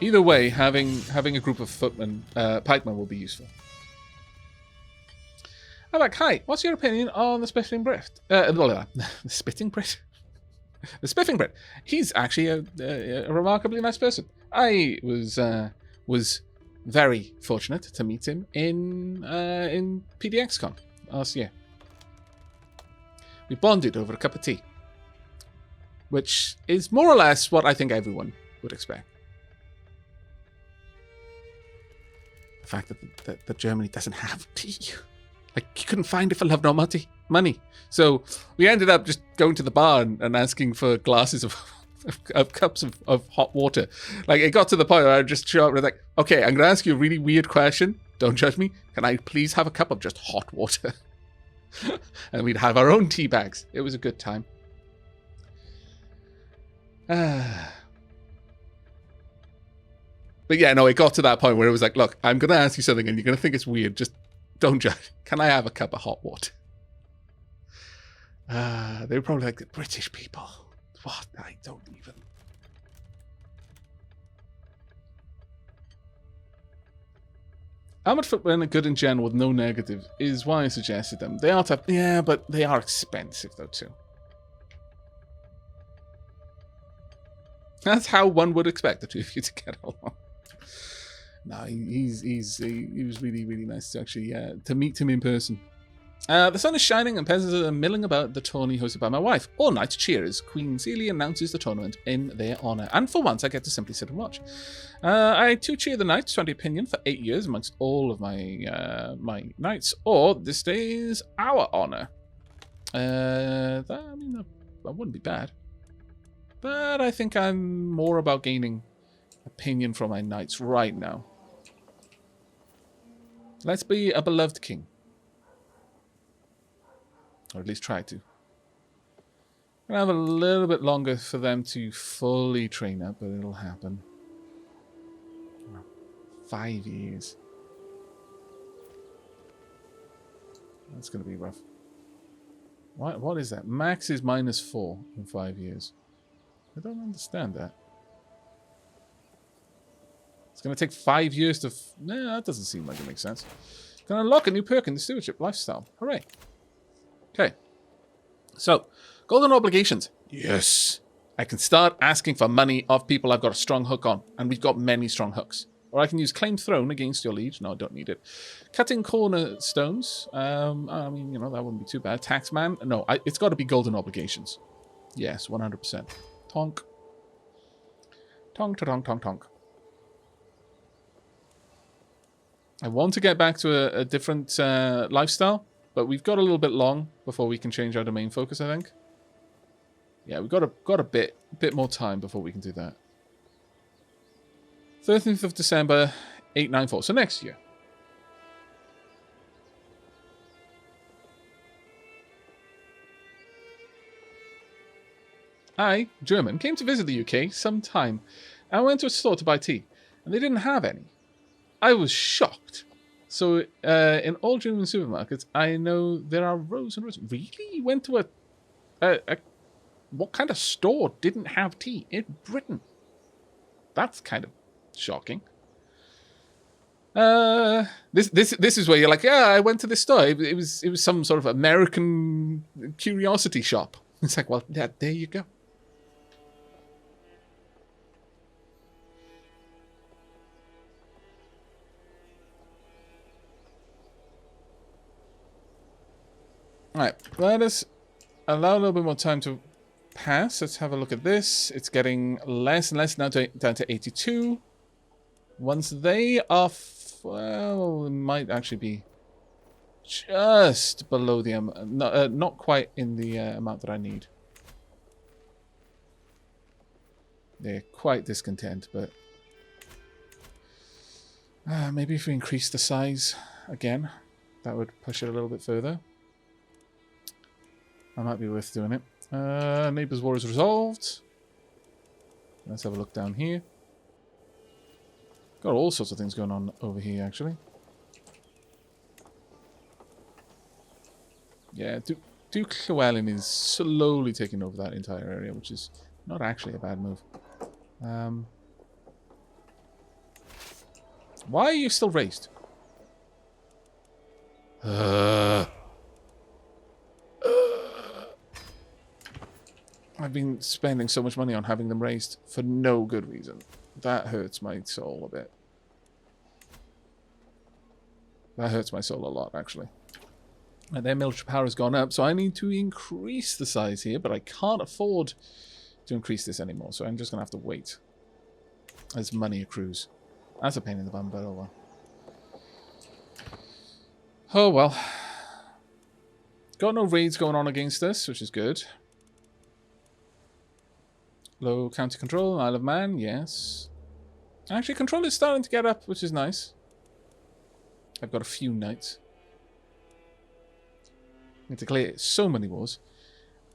Either way, having a group of footmen, pikemen will be useful. Aavak, hi. What's your opinion on the Spiffing Brit? The Spitting Brit? The Spiffing Brit. He's actually a remarkably nice person. I was very fortunate to meet him in PDXCon last year. We bonded over a cup of tea, which is more or less what I think everyone would expect. The fact that Germany doesn't have tea. Like, you couldn't find it for love nor money. So we ended up just going to the bar and asking for glasses of cups of hot water. Like, it got to the point where I just show up and like, okay, I'm going to ask you a really weird question. Don't judge me. Can I please have a cup of just hot water? And we'd have our own tea bags. It was a good time. But yeah, no, it got to that point where it was like, look, I'm going to ask you something and you're going to think it's weird. Just don't judge. Can I have a cup of hot water? They were probably like, the British people. What? I don't even. Armored footmen are good in general with no negative is why I suggested them. They are tough. Yeah, but they are expensive though too. That's how one would expect the two of you to get along. No, he was really, really nice to actually to meet him in person. The sun is shining and peasants are milling about the tourney hosted by my wife. All night cheer as Queen Celia announces the tournament in their honour. And for once, I get to simply sit and watch. I too cheer the knights, 20 opinion for 8 years amongst all of my my knights. Or this day is our honour. That wouldn't be bad. But I think I'm more about gaining opinion from my knights right now. Let's be a beloved king. Or at least try to. Gonna have a little bit longer for them to fully train up, but it'll happen. 5 years. That's gonna be rough. What is that? Max is -4 in 5 years. I don't understand that. It's going to take 5 years to... Nah, that doesn't seem like it makes sense. Can unlock a new perk in the stewardship lifestyle. Hooray. Okay. So, golden obligations. Yes. I can start asking for money of people I've got a strong hook on. And we've got many strong hooks. Or I can use claimed throne against your liege. No, I don't need it. Cutting cornerstones. I mean, you know, that wouldn't be too bad. Taxman. No, it's got to be golden obligations. Yes, 100%. Tonk. Tonk, tonk, tonk, tonk. I want to get back to a different lifestyle, but we've got a little bit long before we can change our domain focus, I think. Yeah, we've got a bit more time before we can do that. 13th of December, 894. So next year. I, German, came to visit the UK sometime. I went to a store to buy tea, and they didn't have any. I was shocked. So, in all German supermarkets, I know there are rows and rows. Really? You went to a what kind of store didn't have tea in Britain? That's kind of shocking. This is where you're like, yeah, I went to this store. It was some sort of American curiosity shop. It's like, well, yeah, there you go. Alright, let us allow a little bit more time to pass. Let's have a look at this. It's getting less and less now down to 82. Once they are... well, it might actually be just below the... not quite in the amount that I need. They're quite discontent, but... maybe if we increase the size again, that would push it a little bit further. That might be worth doing it. Neighbours' war is resolved. Let's have a look down here. Got all sorts of things going on over here, actually. Yeah, Duke Llewellyn is slowly taking over that entire area, which is not actually a bad move. Why are you still raised? I've been spending so much money on having them raised for no good reason. That hurts my soul a bit. That hurts my soul a lot, actually. And their military power has gone up, so I need to increase the size here, but I can't afford to increase this anymore, so I'm just going to have to wait as money accrues. That's a pain in the bum, but oh well. Oh well. Got no raids going on against us, which is good. Low county control, Isle of Man, yes. Actually, control is starting to get up, which is nice. I've got a few knights. I need to clear so many wars.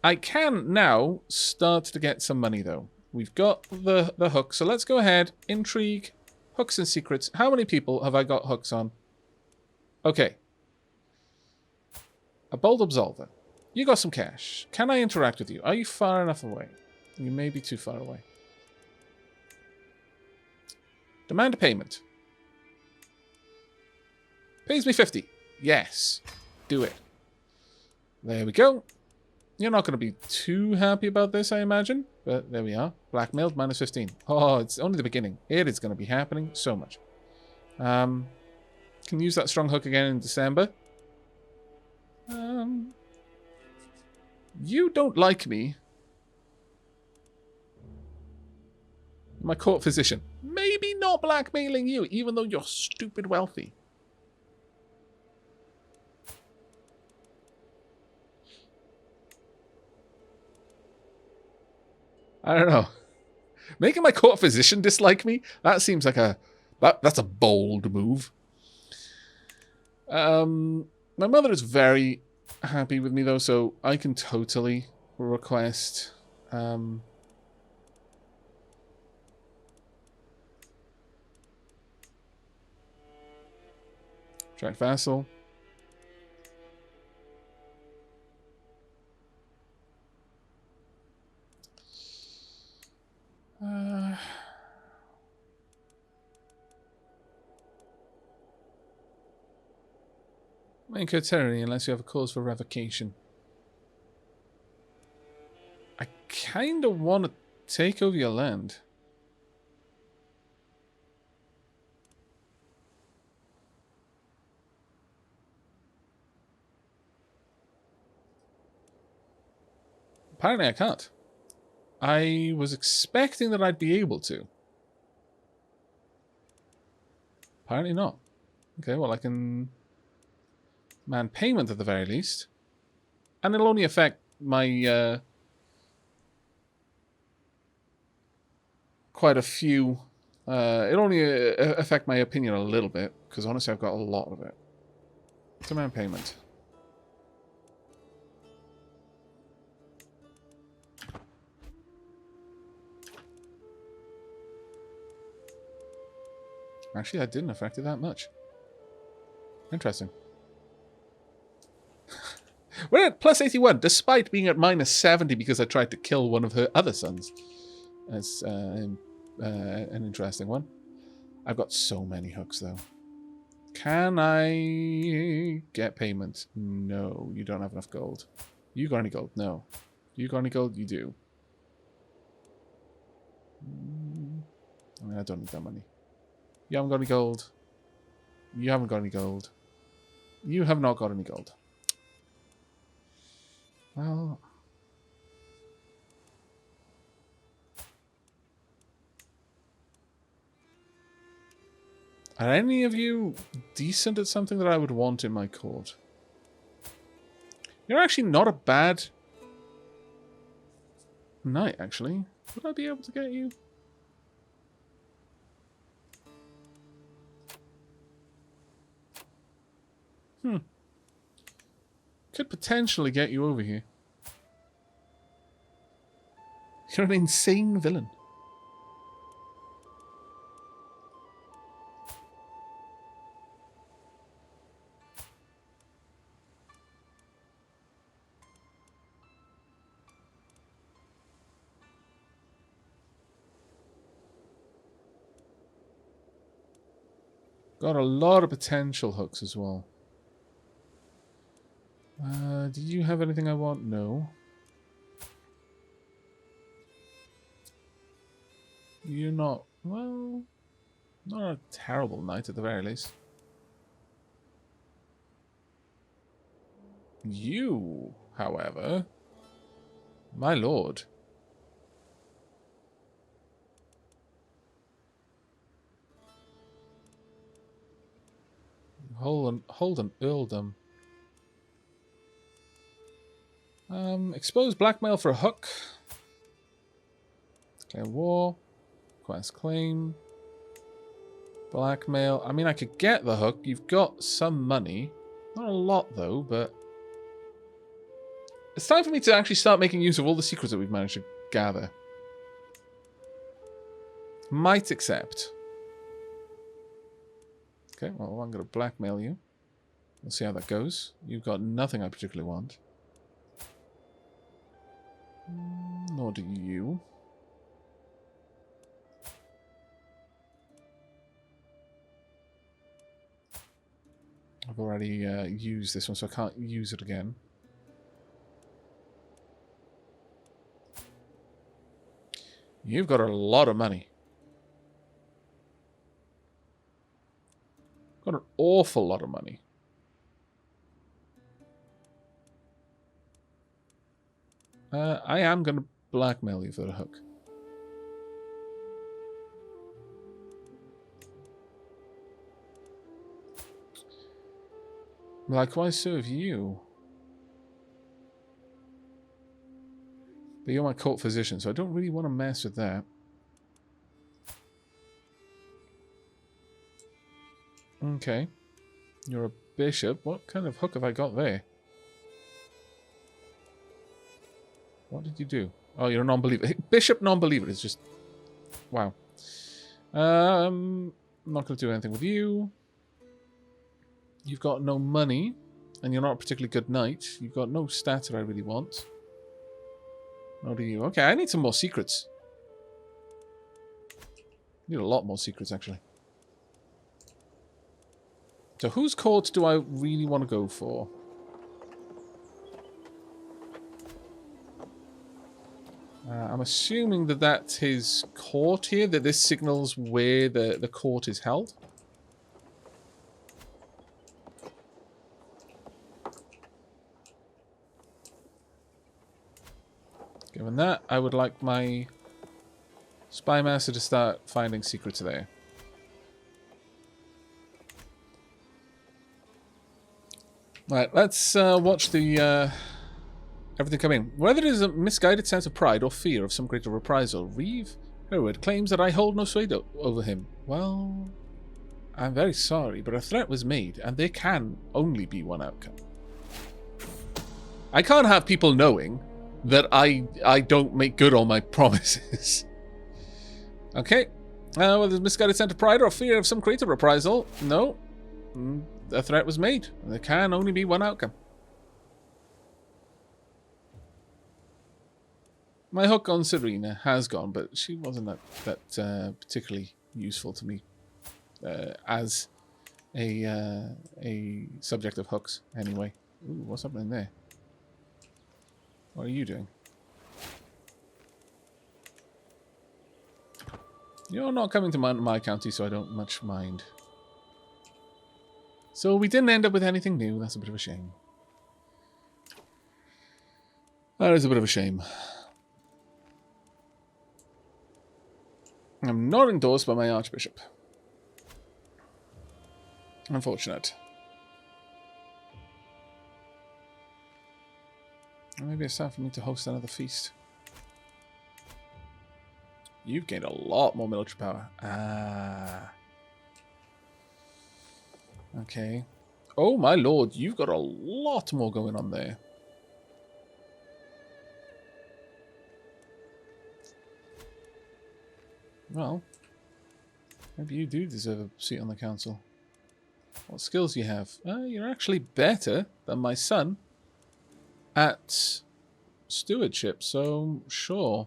I can now start to get some money, though. We've got the hook, so let's go ahead. Intrigue, hooks and secrets. How many people have I got hooks on? Okay. A bold absolver. You got some cash. Can I interact with you? Are you far enough away? You may be too far away. Demand a payment. Pays me 50. Yes. Do it. There we go. You're not going to be too happy about this, I imagine. But there we are. Blackmailed, minus 15. Oh, it's only the beginning. It is going to be happening so much. Can use that strong hook again in December. You don't like me. My court physician. Maybe not blackmailing you, even though you're stupid wealthy. I don't know. Making my court physician dislike me? That seems like that's a bold move. My mother is very happy with me, though, so I can totally request... Track vassal. Incur tyranny unless you have a cause for revocation. I kind of want to take over your land. Apparently I can't. I was expecting that I'd be able to. Apparently not. Okay, well I can... man payment at the very least. And it'll only affect my... quite a few... it'll only affect my opinion a little bit, because honestly I've got a lot of it. Demand payment. Actually, that didn't affect it that much. Interesting. We're at plus 81, despite being at minus 70 because I tried to kill one of her other sons. That's an interesting one. I've got so many hooks, though. Can I get payment? No, you don't have enough gold. You got any gold? No. You got any gold? You do. I mean, I don't need that money. You haven't got any gold. You haven't got any gold. You have not got any gold. Well... are any of you decent at something that I would want in my court? You're actually not a bad knight, actually. Would I be able to get you? Could potentially get you over here. You're an insane villain. Got a lot of potential hooks as well. Do you have anything I want? No. You're not... Well... Not a terrible knight at the very least. You, however... My lord... Hold an earldom. Expose blackmail for a hook. Declare war. Quest claim. Blackmail. I mean, I could get the hook. You've got some money. Not a lot, though, but... It's time for me to actually start making use of all the secrets that we've managed to gather. Might accept. Okay, well, I'm going to blackmail you. We'll see how that goes. You've got nothing I particularly want. Nor do you. I've already used this one, so I can't use it again. You've got a lot of money. Got an awful lot of money. I am going to blackmail you for the hook. Likewise serve you. But you're my court physician, so I don't really want to mess with that. Okay. You're a bishop. What kind of hook have I got there? What did you do? Oh, you're a non-believer. Bishop non-believer is just... Wow. I'm not going to do anything with you. You've got no money, and you're not a particularly good knight. You've got no stats that I really want. Nor do you. Okay, I need some more secrets. Need a lot more secrets, actually. So whose court do I really want to go for? I'm assuming that that's his court here, that this signals where the court is held. Given that, I would like my spy master to start finding secrets there. Right, let's watch the everything come in. Whether it is a misguided sense of pride or fear of some greater reprisal, Reeve Hereward claims that I hold no sway over him. Well, I'm very sorry, but a threat was made, and there can only be one outcome. I can't have people knowing that I don't make good on my promises. Okay. Whether it's misguided sense of pride or fear of some greater reprisal, no. A threat was made. There can only be one outcome. My hook on Serena has gone, but she wasn't that particularly useful to me as a subject of hooks. Anyway, ooh, what's happening there? What are you doing? You're not coming to my county, so I don't much mind. So we didn't end up with anything new. That's a bit of a shame. That is a bit of a shame. I'm not endorsed by my archbishop. Unfortunate. Maybe it's time for me to host another feast. You've gained a lot more military power. Ah. Okay. Oh, my lord, you've got a lot more going on there. Well, maybe you do deserve a seat on the council. What skills do you have? You're actually better than my son at stewardship, so sure.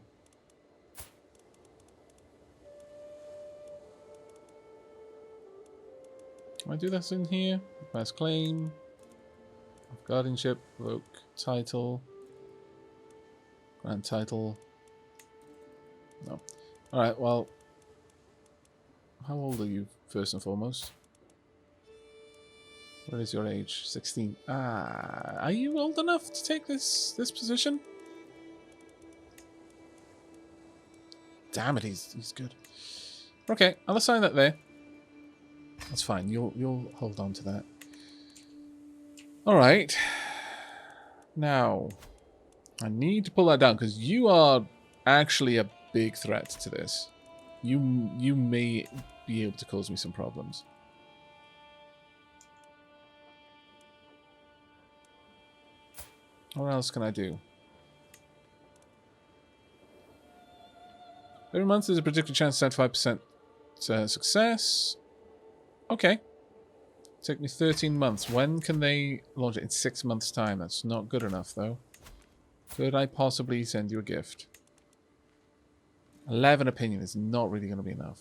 Can I do this in here? Request claim. Guardianship. Revoke title. Grant title. No. Alright, well. How old are you, first and foremost? What is your age? 16. Ah, are you old enough to take this position? Damn it, he's good. Okay, I'll assign that there. That's fine. You'll hold on to that. All right. Now, I need to pull that down because you are actually a big threat to this. You may be able to cause me some problems. What else can I do? Every month there's a predicted chance of 75% success. Okay. Took me 13 months. When can they launch it? In 6 months' time. That's not good enough, though. Could I possibly send you a gift? 11 opinion is not really going to be enough.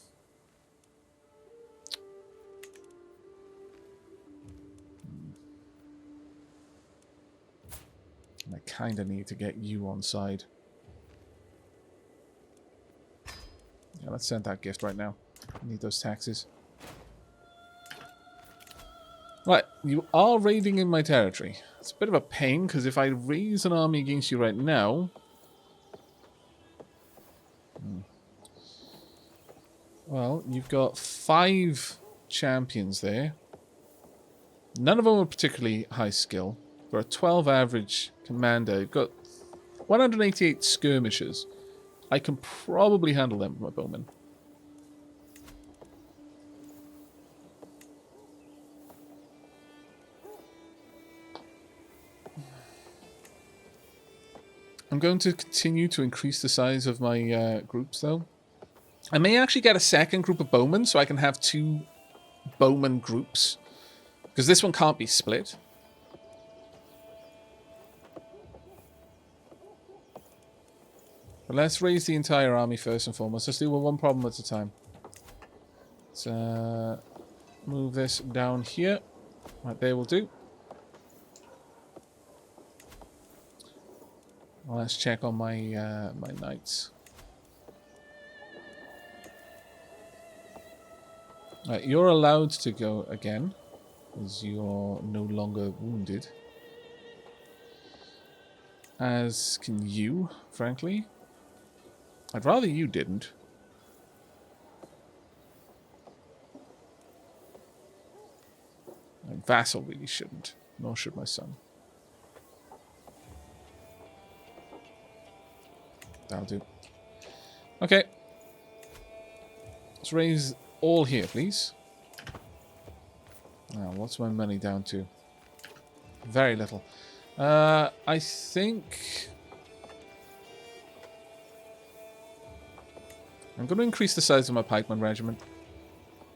I kind of need to get you on side. Yeah, let's send that gift right now. I need those taxes. Right, you are raiding in my territory. It's a bit of a pain, because if I raise an army against you right now... Well, you've got 5 champions there. None of them are particularly high skill. For a 12 average commander, you've got 188 skirmishers. I can probably handle them with my bowmen. I'm going to continue to increase the size of my groups, though. I may actually get a second group of bowmen, so I can have 2 bowman groups. Because this one can't be split. But let's raise the entire army first and foremost. Let's deal with one problem at a time. Let's move this down here. Right there will do. Well, let's check on my my knights. Right, you're allowed to go again, as you're no longer wounded. As can you, frankly. I'd rather you didn't. My vassal really shouldn't, nor should my son. That'll do. Okay. Let's raise all here, please. Now, what's my money down to? Very little. I think... I'm going to increase the size of my pikeman regiment.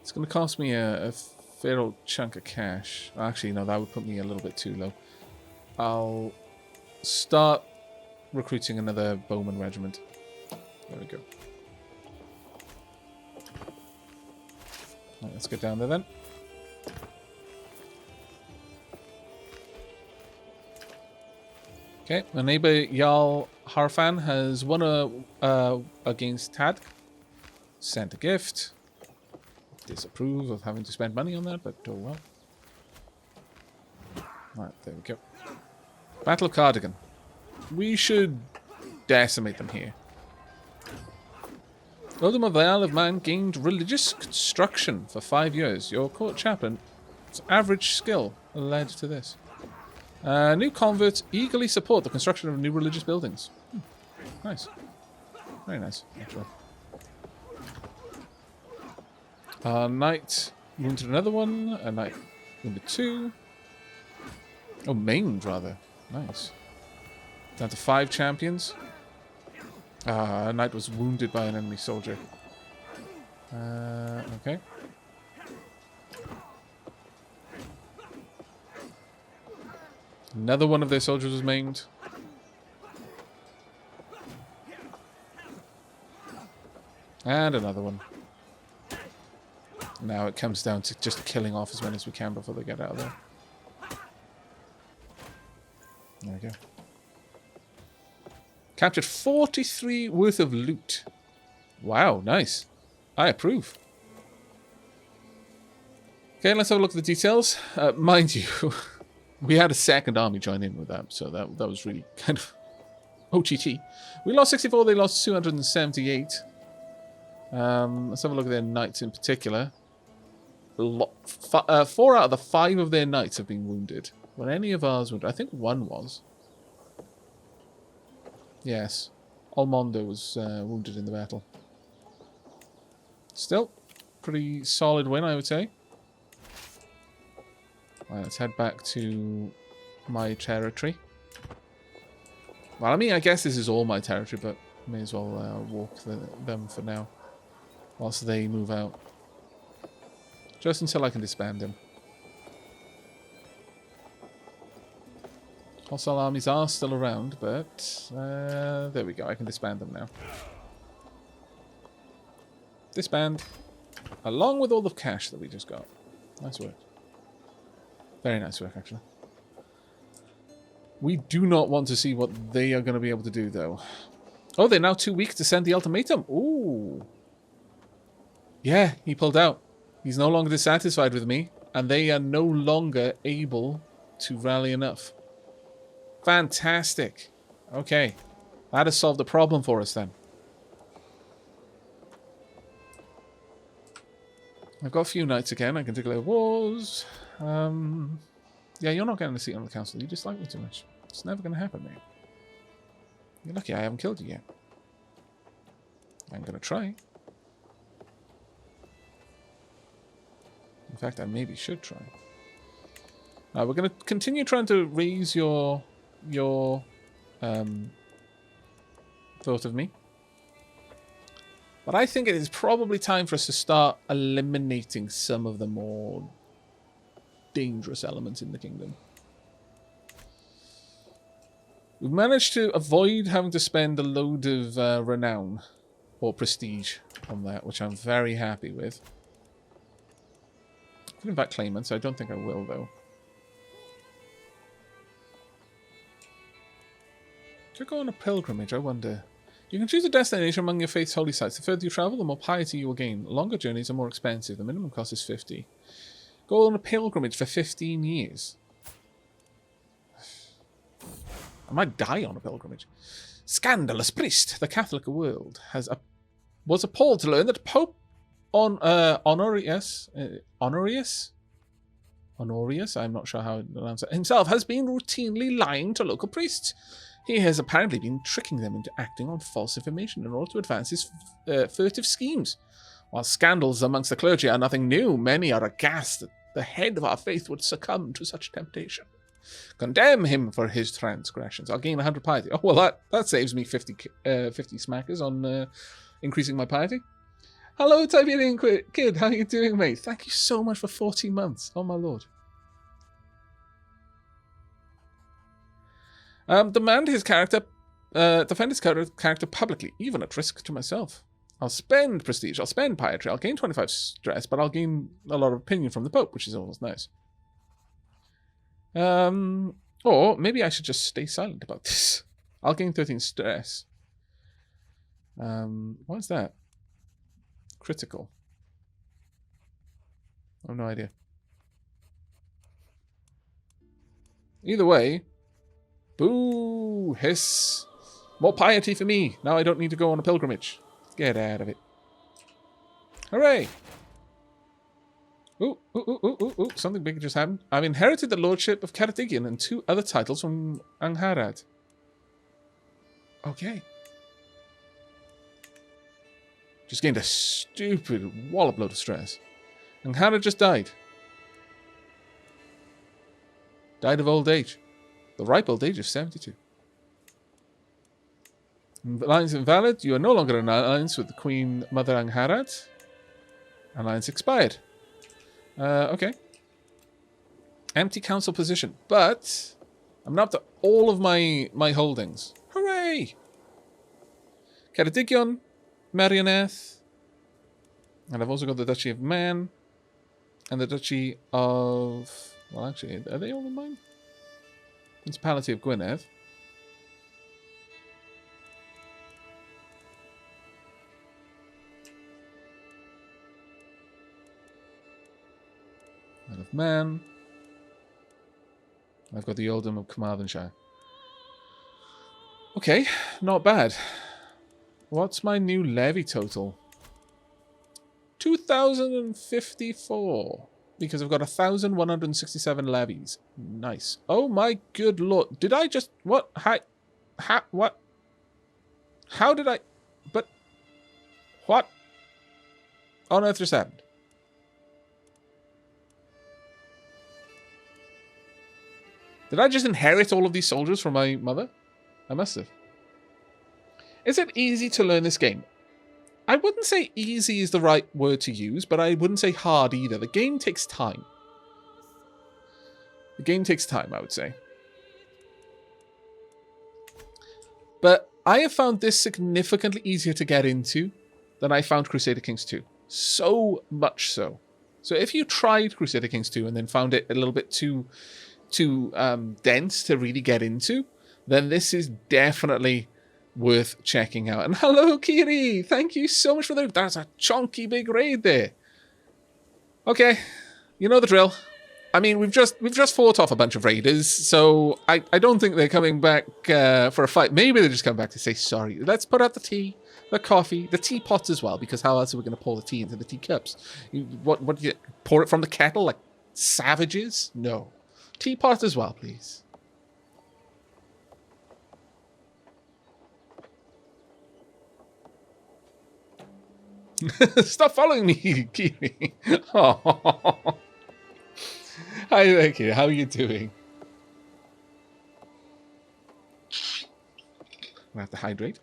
It's going to cost me a fair old chunk of cash. Actually, no, that would put me a little bit too low. I'll start recruiting another bowman regiment. There we go. Right, let's get down there then. Okay, my neighbor Jarl Harfan has won against Tad. Sent a gift. Disapprove of having to spend money on that, but oh well. Right, there we go. Battle of Cardigan. We should decimate them here. Eldom of the Isle of Man gained religious construction for 5 years. Your court chaplain's average skill led to this. New converts eagerly support the construction of new religious buildings. Nice. Very nice, actually. Knight wounded another one. A knight wounded 2. Oh, maimed, rather. Nice. Down to 5 champions. A knight was wounded by an enemy soldier. Okay. Another one of their soldiers was maimed. And another one. Now it comes down to just killing off as many as we can before they get out of there. There we go. Captured 43 worth of loot. Wow, nice. I approve. Okay, let's have a look at the details. Mind you, we had a second army join in with that, so that was really kind of OTT. We lost 64, they lost 278. Let's have a look at their knights in particular. 4 out of the 5 of their knights have been wounded. Were any of ours wounded? I think 1 was. Yes. Almondo was wounded in the battle. Still, pretty solid win, I would say. Right, let's head back to my territory. Well, I mean, I guess this is all my territory, but may as well walk them for now. Whilst they move out. Just until I can disband them. Hostile armies are still around, but there we go. I can disband them now. Disband. Along with all the cash that we just got. Nice work. Very nice work, actually. We do not want to see what they are going to be able to do, though. Oh, they're now too weak to send the ultimatum. Ooh. Yeah, he pulled out. He's no longer dissatisfied with me, and they are no longer able to rally enough. Fantastic. Okay. That has solved the problem for us, then. I've got a few knights again. I can declare wars. Yeah, you're not getting a seat on the council. You dislike me too much. It's never going to happen, mate. You're lucky I haven't killed you yet. I'm going to try. In fact, I maybe should try. We're going to continue trying to raise your thought of me. But I think it is probably time for us to start eliminating some of the more dangerous elements in the kingdom. We've managed to avoid having to spend a load of renown or prestige on that, which I'm very happy with. I could in fact claim it, so I don't think I will, though. Should I go on a pilgrimage, I wonder? You can choose a destination among your faith's holy sites. The further you travel, the more piety you will gain. Longer journeys are more expensive. The minimum cost is 50. Go on a pilgrimage for 15 years. I might die on a pilgrimage. Scandalous priest. The Catholic world was appalled to learn that Pope Honorius, I'm not sure how to pronounce it, himself has been routinely lying to local priests. He has apparently been tricking them into acting on false information in order to advance his furtive schemes. While scandals amongst the clergy are nothing new, many are aghast that the head of our faith would succumb to such temptation. Condemn him for his transgressions. I'll gain 100 piety. Oh, well, that saves me 50 smackers on increasing my piety. Hello, Tiberian Kid. How are you doing, mate? Thank you so much for 14 months. Oh, my lord. Defend his character publicly, even at risk to myself. I'll spend prestige, I'll spend piety, I'll gain 25 stress, but I'll gain a lot of opinion from the Pope, which is always nice. Or maybe I should just stay silent about this. I'll gain 13 stress. What is that? Critical. I have no idea. Either way, boo, hiss. More piety for me. Now I don't need to go on a pilgrimage. Get out of it. Hooray! Ooh, something big just happened. I've inherited the lordship of Cardigian and 2 other titles from Angharad. Okay. Just gained a stupid wallop load of stress. Angharad just died. Died of old age. The ripe old age of 72. Alliance invalid. You are no longer in alliance with the Queen Mother Angharad. Alliance expired. Okay. Empty council position. But I'm now up to all of my holdings. Hooray! Cardigion, Marioneth. And I've also got the Duchy of Man. And the Duchy of... Well, actually, are they all in mine? Principality of Gwynedd. Isle of Man. I've got the Earldom of Carmarthenshire. Okay, not bad. What's my new levy total? 2,054. Because I've got 1,167 levies. Nice. Oh my good lord. Did I just... What? What? How did I... But... What on earth just happened? Did I just inherit all of these soldiers from my mother? I must have. Is it easy to learn this game? I wouldn't say easy is the right word to use, but I wouldn't say hard either. The game takes time. The game takes time, I would say. But I have found this significantly easier to get into than I found Crusader Kings 2. So much so. So if you tried Crusader Kings 2 and then found it a little bit too dense to really get into, then this is definitely worth checking out. And hello, Kiri! Thank you so much for the... That's a chunky big raid there. Okay, you know the drill. I mean, we've just fought off a bunch of raiders, so I don't think they're coming back for a fight. Maybe they just come back to say sorry. Let's put out the tea, the coffee, the teapots as well, because how else are we going to pour the tea into the teacups? What do you pour it from the kettle like savages? No. Teapot as well, please. Stop following me, Kiri. Oh. Hi there, Kiri. How are you doing? I have to hydrate.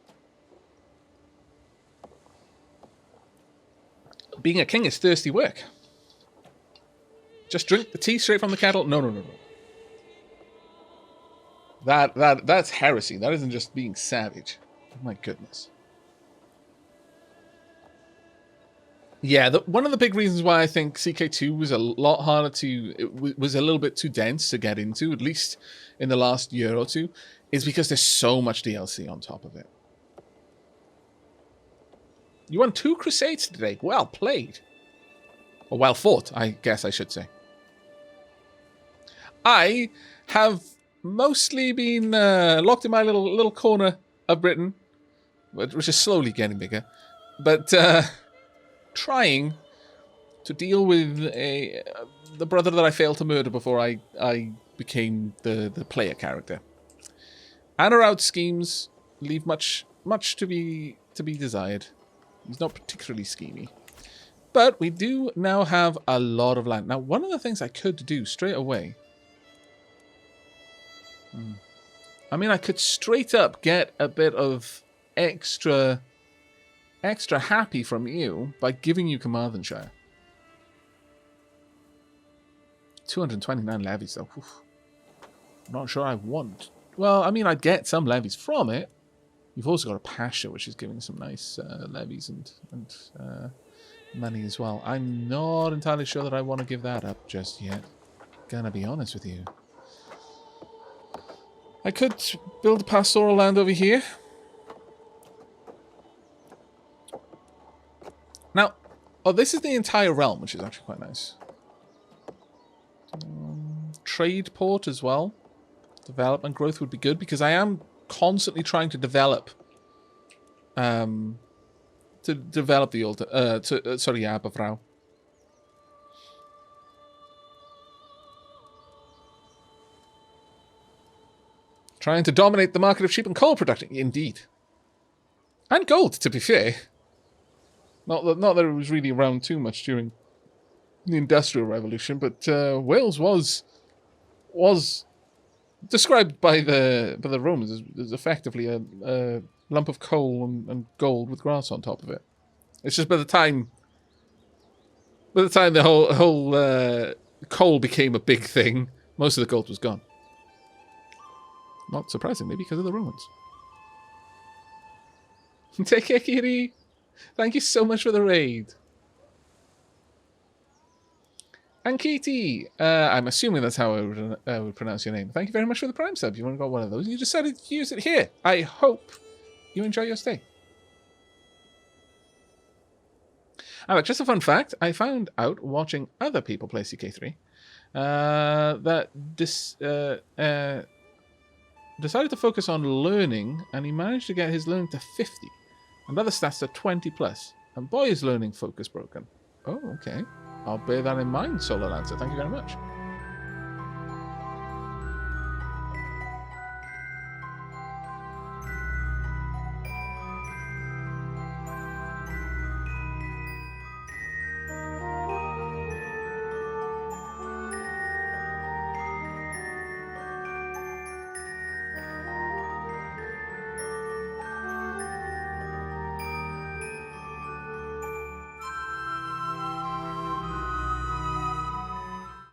Being a king is thirsty work. Just drink the tea straight from the kettle. No. That's heresy. That isn't just being savage. Oh my goodness. Yeah, one of the big reasons why I think CK2 was a lot harder to... It was a little bit too dense to get into, at least in the last year or two, is because there's so much DLC on top of it. You won 2 crusades today. Well played. Or well fought, I guess I should say. I have mostly been locked in my little corner of Britain, which is slowly getting bigger, but trying to deal with the brother that I failed to murder before I became the player character. Anout schemes leave much to be desired. He's not particularly schemy. But we do now have a lot of land. Now, one of the things I could do straight away... I mean, I could straight up get a bit of extra happy from you by giving you Carmarthenshire. 229 levies, though. Oof. Not sure I want. Well, I mean, I'd get some levies from it. You've also got a pasture, which is giving some nice levies and money as well. I'm not entirely sure that I want to give that up just yet. Gonna be honest with you. I could build pastoral land over here. Now, this is the entire realm, which is actually quite nice. Trade port as well. Development growth would be good because I am constantly trying to develop the old Aavak. Trying to dominate the market of sheep and coal production. Indeed. And gold, to be fair. Not that it was really around too much during the Industrial Revolution, but Wales was described by the Romans as effectively a lump of coal and gold with grass on top of it. It's just by the time the whole coal became a big thing, most of the gold was gone. Not surprisingly, because of the Romans. Take care, Kiri. Thank you so much for the raid. Ankiti, I'm assuming that's how I would pronounce your name. Thank you very much for the Prime sub. You've only got one of those, and you decided to use it here. I hope you enjoy your stay. Aavak, just a fun fact. I found out watching other people play CK3 that decided to focus on learning, and he managed to get his learning to 50, and other stats to 20 plus. And boy, is learning focus broken. Oh, okay. I'll bear that in mind, Solar Lancer. Thank you very much.